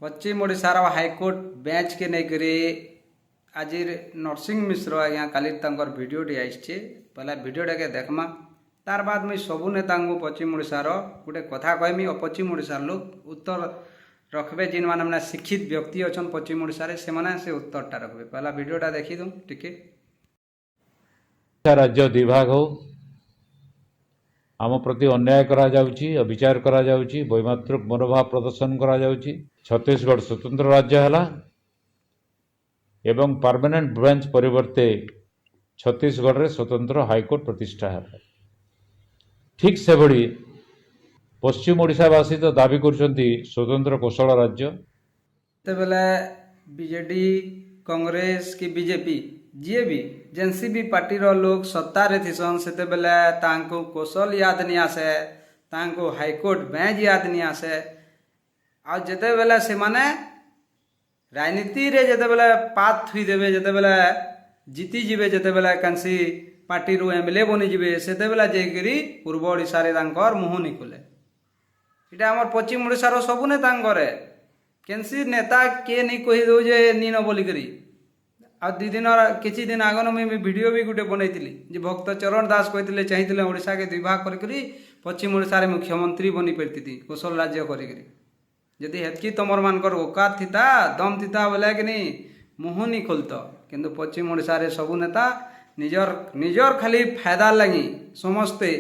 पश्चिम ओडिशार high court bench के नेकरी आज नरसिंह मिश्र आज्ञा काली भिडियोटी आईचे पहला भिडियोटा के देखमा तार बाद मुझे सबू नेता पश्चिम ओडिशार गोटे कथा कहमी और पश्चिम ओडिशार लोग उत्तर रखबे जिन मैंने शिक्षित व्यक्ति अच्छा पश्चिम ओडिशार से उत्तरटा रखबे। पहला भिडियोटा देखी दूँ टिके। राज्य विभाग हो आम प्रति अन्याय करा जाउची, अविचार करा जाउची, वैमात्रिक मनोभाव प्रदर्शन करा जाउची। छत्तीसगढ़ स्वतंत्र राज्य है एवं परमानेंट बेंच परिवर्ते छत्तीसगढ़ रे स्वतंत्र हाईकोर्ट प्रतिष्ठा है। ठीक से भली पश्चिम ओडिशावासी तो दाबी करछंती स्वतंत्र कौशल राज्य। बेले बीजेडी कांग्रेस की बीजेपी जी भी जेनसी भी पार्टी रो लोग सत्तार थीसन से बेले तांको कौशल याद नहीं आसे, तांको हाईकोर्ट बेंच याद नहीं आसे। आ जेते बेले से माने राजनीति रे जेते बेले पात थुई देबे, जेते बेले जीती जिबे, जेते बेले कंसी पार्टी रो एमएलए बनी जिबे सेते बेले जेगिरी पूर्व ओडिशा रे तांकर मुह नि खुले। इटा हमर पश्चिम ओडिशा रो सबु नेता करे केनसी नेता के नहीं कहि दो जे नी न बोली करी। आ दी दिन किछि दिन आगन मुझे वीडियो भी गोटे बनईली जे भक्त चरण दास कहते चाहिए ओडिशा के विभाग करी पश्चिम ओडिशा रे मुख्यमंत्री बनी पारती कौशल राज्य करी। जदि हेतकी तुमर मानकर औकात थिता दम थिता बोले कि नहीं मुह नहीं खोलत। किंतु पश्चिम ओडिशा रे सबु नेता निजर निजर खाली फायदा लगी समस्ते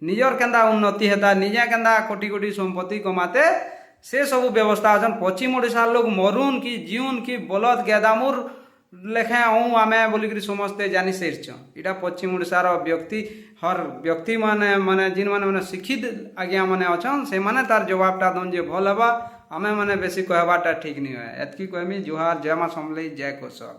निजर केंदा उन्नति हेता, निजे केंदा कोटी कोटी संपत्ति कमाते से सब व्यवस्था अच्छा। पश्चिम ओडिशा लोग मरुन कि जीवन कि बलद गेदामुर लेखे आमे बोलिक समस्ते जानी सारी। इटा पश्चिम ओडिशार व्यक्ति हर व्यक्ति माने जिन माने शिक्षित आज्ञा माने अच्छा से माने तार जवाबटा दन जे भल हेबा। आमे माने बेसी कहबाटा ठीक नहीं है। एतकी कहमी जुहार, जय मां समलेई, जय कौशल।